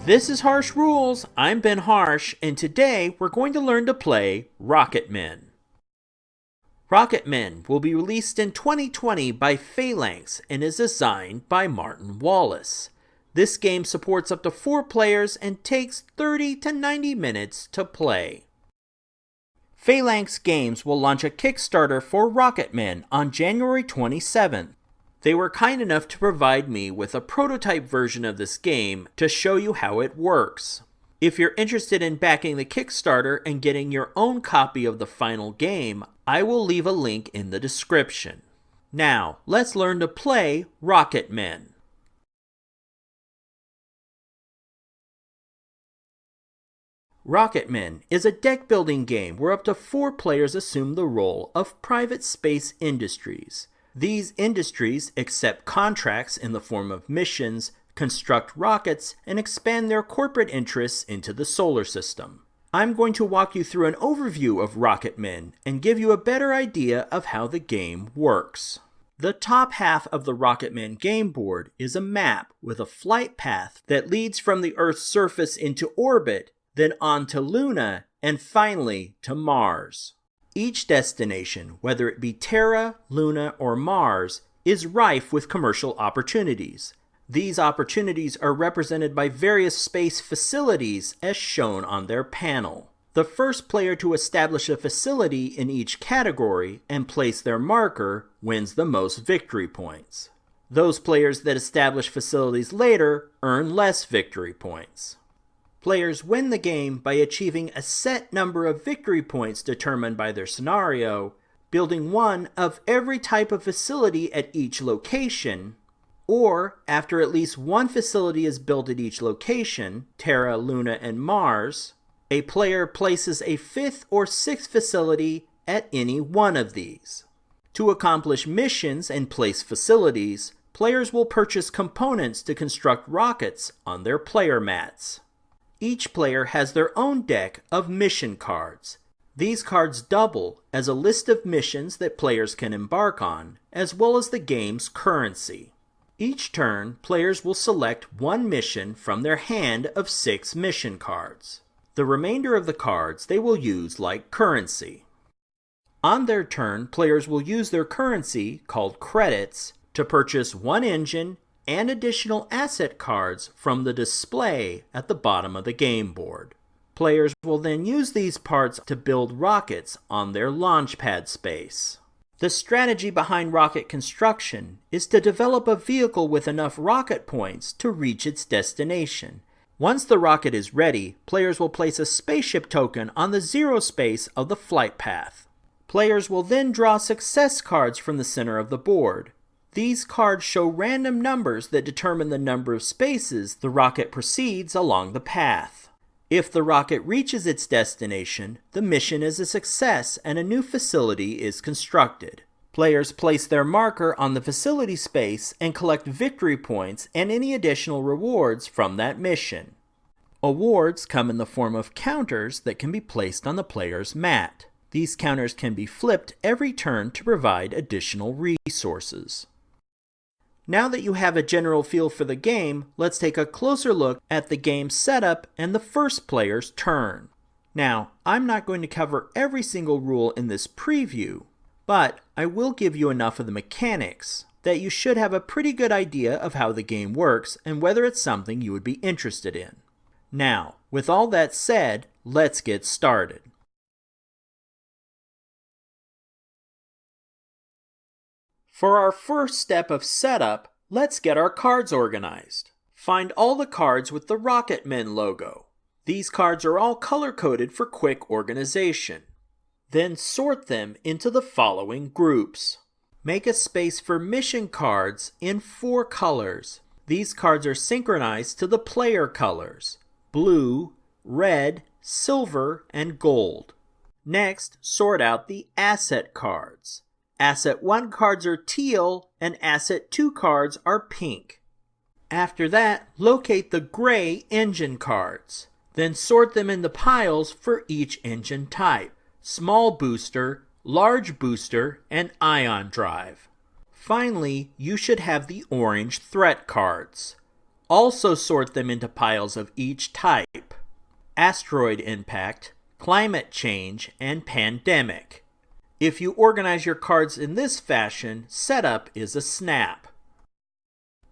This is Harsh Rules. I'm Ben Harsh, and today we're going to learn to play Rocketmen. Rocketmen will be released in 2020 by Phalanx and is designed by Martin Wallace. This game supports up to 4 players and takes 30 to 90 minutes to play. Phalanx Games will launch a Kickstarter for Rocketmen on January 27th. They were kind enough to provide me with a prototype version of this game to show you how it works. If you're interested in backing the Kickstarter and getting your own copy of the final game, I will leave a link in the description. Now, let's learn to play Rocketmen. Rocketmen is a deck-building game where up to 4 players assume the role of private space industries. These industries accept contracts in the form of missions, construct rockets, and expand their corporate interests into the solar system. I'm going to walk you through an overview of Rocketmen and give you a better idea of how the game works. The top half of the Rocketmen game board is a map with a flight path that leads from the Earth's surface into orbit, then on to Luna, and finally to Mars. Each destination, whether it be Terra, Luna, or Mars, is rife with commercial opportunities. These opportunities are represented by various space facilities as shown on their panel. The first player to establish a facility in each category and place their marker wins the most victory points. Those players that establish facilities later earn less victory points. Players win the game by achieving a set number of victory points determined by their scenario, building one of every type of facility at each location, or after at least one facility is built at each location, Terra, Luna, and Mars, a player places a 5th or 6th facility at any one of these. To accomplish missions and place facilities, players will purchase components to construct rockets on their player mats. Each player has their own deck of mission cards. These cards double as a list of missions that players can embark on, as well as the game's currency. Each turn, players will select one mission from their hand of 6 mission cards. The remainder of the cards they will use like currency. On their turn, players will use their currency, called credits, to purchase one engine and additional asset cards from the display at the bottom of the game board. Players will then use these parts to build rockets on their launch pad space. The strategy behind rocket construction is to develop a vehicle with enough rocket points to reach its destination. Once the rocket is ready, players will place a spaceship token on the zero space of the flight path. Players will then draw success cards from the center of the board. These cards show random numbers that determine the number of spaces the rocket proceeds along the path. If the rocket reaches its destination, the mission is a success and a new facility is constructed. Players place their marker on the facility space and collect victory points and any additional rewards from that mission. Awards come in the form of counters that can be placed on the player's mat. These counters can be flipped every turn to provide additional resources. Now that you have a general feel for the game, let's take a closer look at the game's setup and the first player's turn. Now, I'm not going to cover every single rule in this preview, but I will give you enough of the mechanics that you should have a pretty good idea of how the game works and whether it's something you would be interested in. Now, with all that said, let's get started. For our first step of setup, let's get our cards organized. Find all the cards with the Rocketmen logo. These cards are all color-coded for quick organization. Then sort them into the following groups. Make a space for mission cards in 4 colors. These cards are synchronized to the player colors: blue, red, silver, and gold. Next, sort out the asset cards. Asset 1 cards are teal, and Asset 2 cards are pink. After that, locate the gray engine cards. Then sort them into piles for each engine type: small booster, large booster, and ion drive. Finally, you should have the orange threat cards. Also sort them into piles of each type: asteroid impact, climate change, and pandemic. If you organize your cards in this fashion, setup is a snap.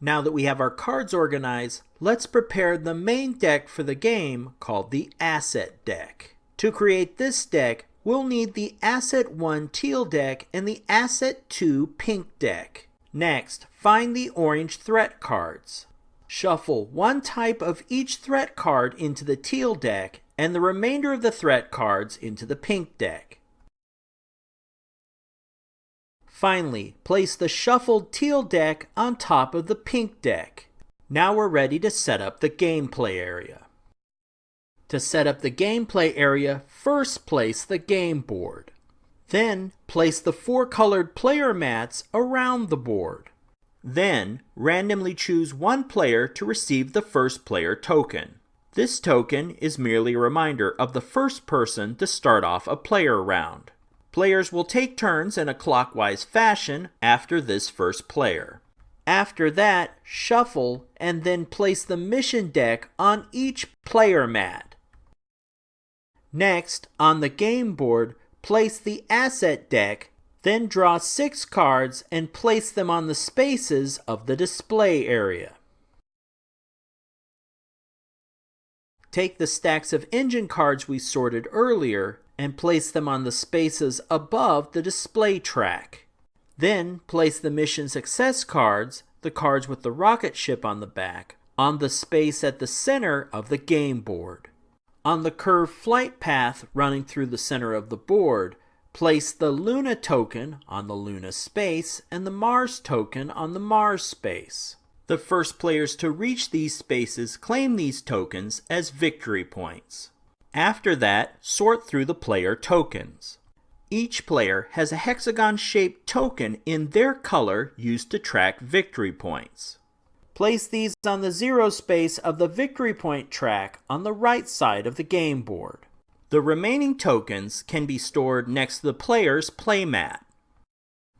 Now that we have our cards organized, let's prepare the main deck for the game, called the Asset Deck. To create this deck, we'll need the Asset 1 teal deck and the Asset 2 pink deck. Next, find the orange threat cards. Shuffle one type of each threat card into the teal deck and the remainder of the threat cards into the pink deck. Finally, place the shuffled teal deck on top of the pink deck. Now we're ready to set up the gameplay area. To set up the gameplay area, first place the game board. Then, place the 4 colored player mats around the board. Then, randomly choose one player to receive the first player token. This token is merely a reminder of the first person to start off a player round. Players will take turns in a clockwise fashion after this first player. After that, shuffle and then place the mission deck on each player mat. Next, on the game board, place the asset deck, then draw 6 cards and place them on the spaces of the display area. Take the stacks of engine cards we sorted earlier and place them on the spaces above the display track. Then place the mission success cards, the cards with the rocket ship on the back, on the space at the center of the game board. On the curved flight path running through the center of the board, place the Luna token on the Luna space and the Mars token on the Mars space. The first players to reach these spaces claim these tokens as victory points. After that, sort through the player tokens. Each player has a hexagon-shaped token in their color used to track victory points. Place these on the 0 space of the victory point track on the right side of the game board. The remaining tokens can be stored next to the player's playmat.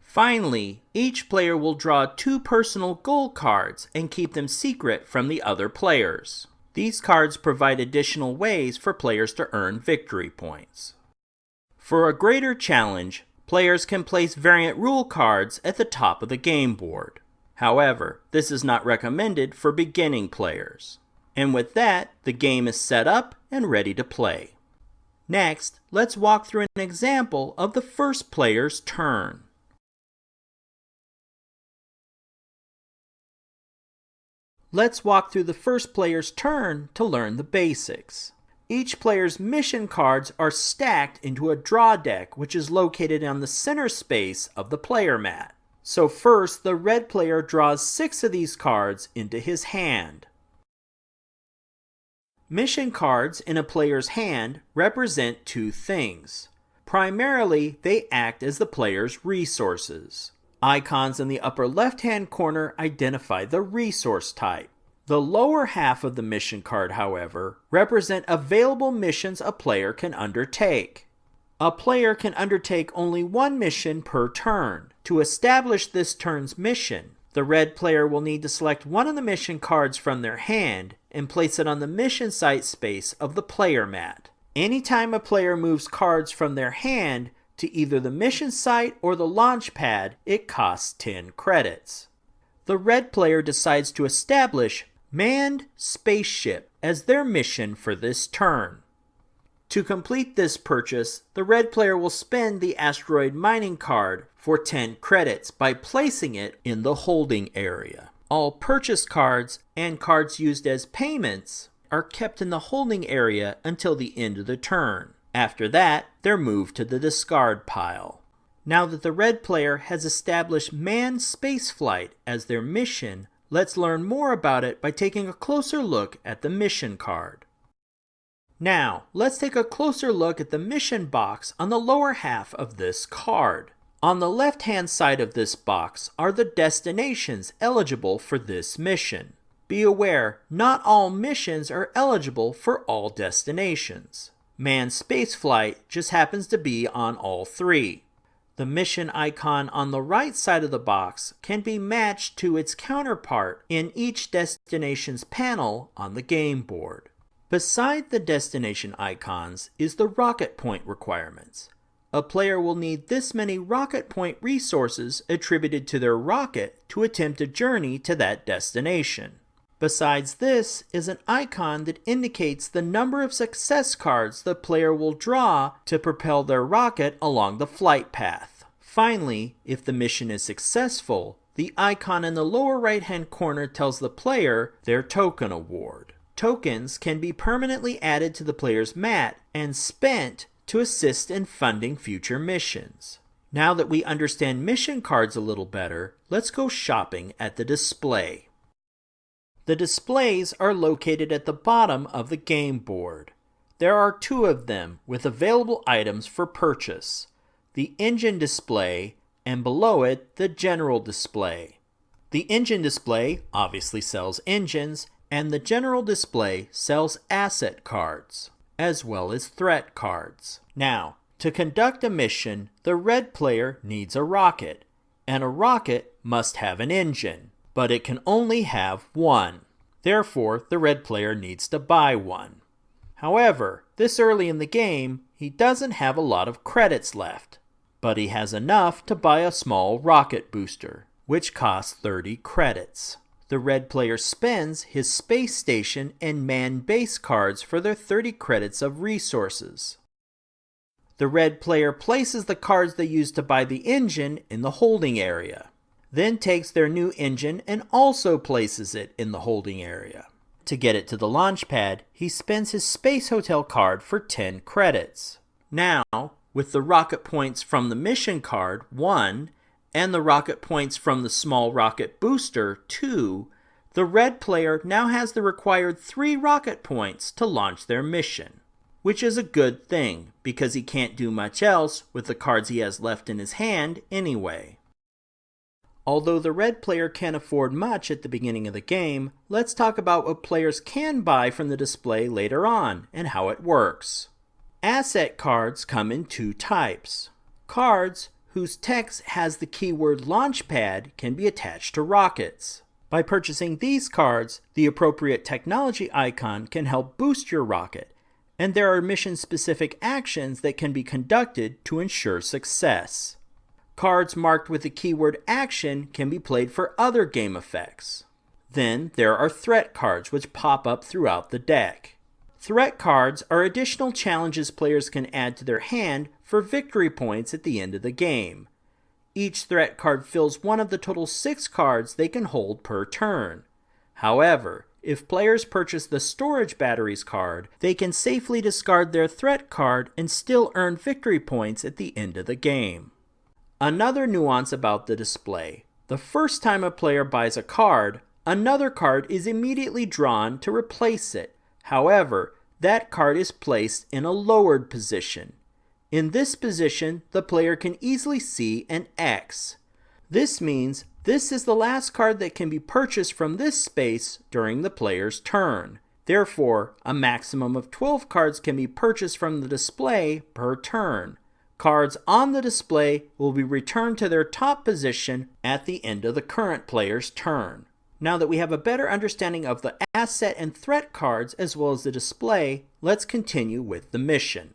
Finally, each player will draw 2 personal goal cards and keep them secret from the other players. These cards provide additional ways for players to earn victory points. For a greater challenge, players can place variant rule cards at the top of the game board. However, this is not recommended for beginning players. And with that, the game is set up and ready to play. Next, let's walk through an example of the first player's turn. Let's walk through the first player's turn to learn the basics. Each player's mission cards are stacked into a draw deck, which is located on the center space of the player mat. So first, the red player draws 6 of these cards into his hand. Mission cards in a player's hand represent 2 things. Primarily, they act as the player's resources. Icons in the upper left-hand corner identify the resource type. The lower half of the mission card, however, represent available missions a player can undertake. A player can undertake only 1 mission per turn. To establish this turn's mission, the red player will need to select one of the mission cards from their hand and place it on the mission site space of the player mat. Anytime a player moves cards from their hand to either the mission site or the launch pad, it costs 10 credits. The red player decides to establish Manned Spaceship as their mission for this turn. To complete this purchase, the red player will spend the asteroid mining card for 10 credits by placing it in the holding area. All purchased cards and cards used as payments are kept in the holding area until the end of the turn. After that, they're moved to the discard pile. Now that the red player has established manned spaceflight as their mission, let's learn more about it by taking a closer look at the mission card. Now, let's take a closer look at the mission box on the lower half of this card. On the left-hand side of this box are the destinations eligible for this mission. Be aware, not all missions are eligible for all destinations. Manned spaceflight just happens to be on all 3. The mission icon on the right side of the box can be matched to its counterpart in each destination's panel on the game board. Beside the destination icons is the rocket point requirements. A player will need this many rocket point resources attributed to their rocket to attempt a journey to that destination. Besides this is an icon that indicates the number of success cards the player will draw to propel their rocket along the flight path. Finally, if the mission is successful, the icon in the lower right-hand corner tells the player their token award. Tokens can be permanently added to the player's mat and spent to assist in funding future missions. Now that we understand mission cards a little better, let's go shopping at the display. The displays are located at the bottom of the game board. There are 2 of them with available items for purchase: the engine display and below it the general display. The engine display obviously sells engines, and the general display sells asset cards, as well as threat cards. Now, to conduct a mission, the red player needs a rocket, and a rocket must have an engine, but it can only have one. Therefore, the red player needs to buy one. However, this early in the game, he doesn't have a lot of credits left, but he has enough to buy a small rocket booster, which costs 30 credits. The red player spends his space station and manned base cards for their 30 credits of resources. The red player places the cards they used to buy the engine in the holding area, then takes their new engine and also places it in the holding area. To get it to the launch pad, he spends his Space Hotel card for 10 credits. Now, with the rocket points from the mission card, 1, and the rocket points from the small rocket booster, 2, the red player now has the required 3 rocket points to launch their mission, which is a good thing because he can't do much else with the cards he has left in his hand anyway. Although the red player can't afford much at the beginning of the game, let's talk about what players can buy from the display later on and how it works. Asset cards come in 2 types. Cards whose text has the keyword Launchpad can be attached to rockets. By purchasing these cards, the appropriate technology icon can help boost your rocket, and there are mission-specific actions that can be conducted to ensure success. Cards marked with the keyword action can be played for other game effects. Then there are threat cards which pop up throughout the deck. Threat cards are additional challenges players can add to their hand for victory points at the end of the game. Each threat card fills one of the total 6 cards they can hold per turn. However, if players purchase the storage batteries card, they can safely discard their threat card and still earn victory points at the end of the game. Another nuance about the display: the first time a player buys a card, another card is immediately drawn to replace it. However, that card is placed in a lowered position. In this position, the player can easily see an X. This means this is the last card that can be purchased from this space during the player's turn. Therefore, a maximum of 12 cards can be purchased from the display per turn. Cards on the display will be returned to their top position at the end of the current player's turn. Now that we have a better understanding of the asset and threat cards as well as the display, let's continue with the mission.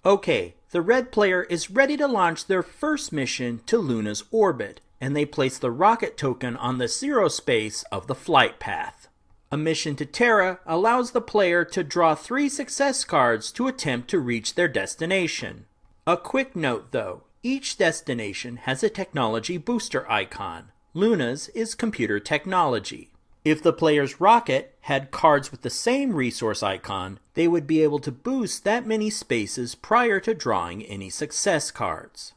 Okay, the red player is ready to launch their first mission to Luna's orbit, and they place the rocket token on the 0 space of the flight path. A mission to Terra allows the player to draw 3 success cards to attempt to reach their destination. A quick note though, each destination has a technology booster icon. Luna's is computer technology. If the player's rocket had cards with the same resource icon, they would be able to boost that many spaces prior to drawing any success cards.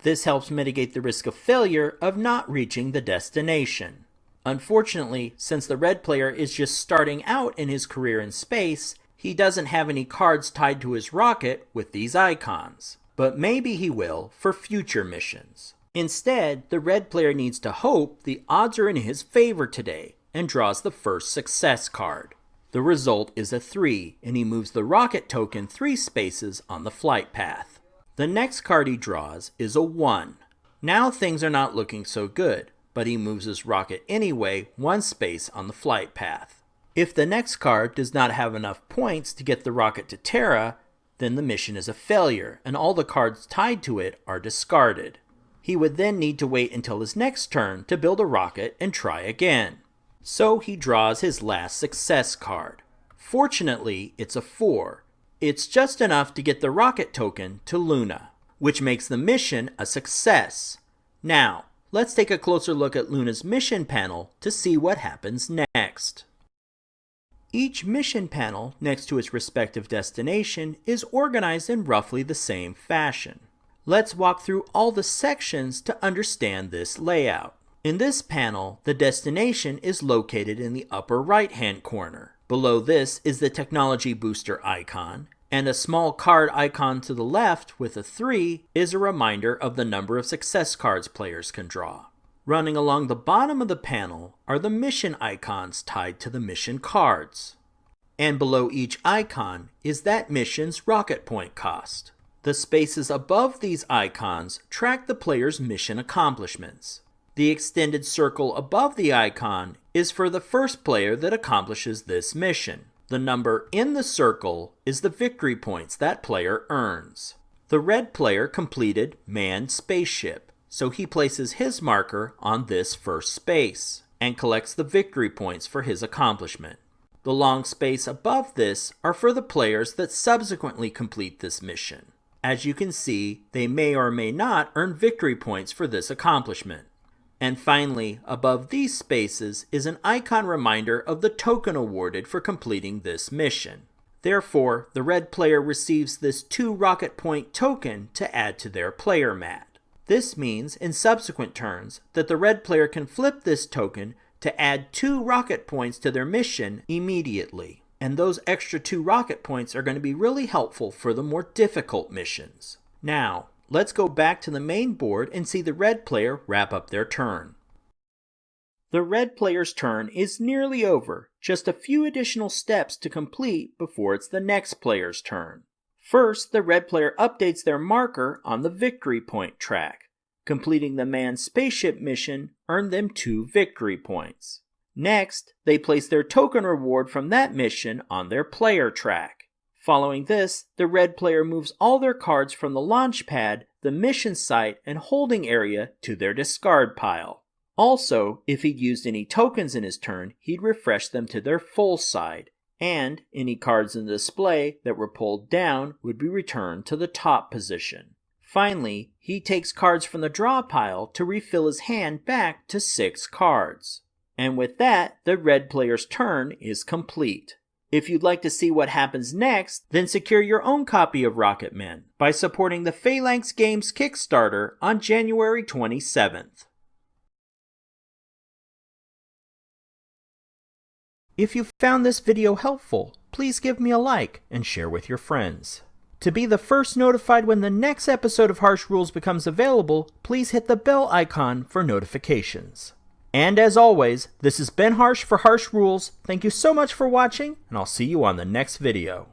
This helps mitigate the risk of failure of not reaching the destination. Unfortunately, since the red player is just starting out in his career in space, he doesn't have any cards tied to his rocket with these icons. But maybe he will for future missions. Instead, the red player needs to hope the odds are in his favor today and draws the first success card. The result is a 3, and he moves the rocket token 3 spaces on the flight path. The next card he draws is a 1. Now things are not looking so good, but he moves his rocket anyway 1 space on the flight path. If the next card does not have enough points to get the rocket to Terra, then the mission is a failure and all the cards tied to it are discarded. He would then need to wait until his next turn to build a rocket and try again. So he draws his last success card. Fortunately, it's a 4. It's just enough to get the rocket token to Luna, which makes the mission a success. Now, let's take a closer look at Luna's mission panel to see what happens next. Each mission panel next to its respective destination is organized in roughly the same fashion. Let's walk through all the sections to understand this layout. In this panel, the destination is located in the upper right-hand corner. Below this is the technology booster icon, and a small card icon to the left with a 3 is a reminder of the number of success cards players can draw. Running along the bottom of the panel are the mission icons tied to the mission cards. And below each icon is that mission's rocket point cost. The spaces above these icons track the player's mission accomplishments. The extended circle above the icon is for the first player that accomplishes this mission. The number in the circle is the victory points that player earns. The red player completed manned spaceship, so he places his marker on this first space and collects the victory points for his accomplishment. The long space above this are for the players that subsequently complete this mission. As you can see, they may or may not earn victory points for this accomplishment. And finally, above these spaces is an icon reminder of the token awarded for completing this mission. Therefore, the red player receives this 2 rocket point token to add to their player mat. This means in subsequent turns that the red player can flip this token to add 2 rocket points to their mission immediately. And those extra 2 rocket points are going to be really helpful for the more difficult missions. Now, let's go back to the main board and see the red player wrap up their turn. The red player's turn is nearly over, just a few additional steps to complete before it's the next player's turn. First, the red player updates their marker on the victory point track. Completing the manned spaceship mission earned them 2 victory points. Next, they place their token reward from that mission on their player track. Following this, the red player moves all their cards from the launch pad, the mission site, and holding area to their discard pile. Also, if he'd used any tokens in his turn, he'd refresh them to their full side, and any cards in the display that were pulled down would be returned to the top position. Finally, he takes cards from the draw pile to refill his hand back to 6 cards. And with that, the red player's turn is complete. If you'd like to see what happens next, then secure your own copy of Rocketmen by supporting the Phalanx Games Kickstarter on January 27th. If you found this video helpful, please give me a like and share with your friends. To be the first notified when the next episode of Harsh Rules becomes available, please hit the bell icon for notifications. And as always, this has been Harsh for Harsh Rules. Thank you so much for watching, and I'll see you on the next video.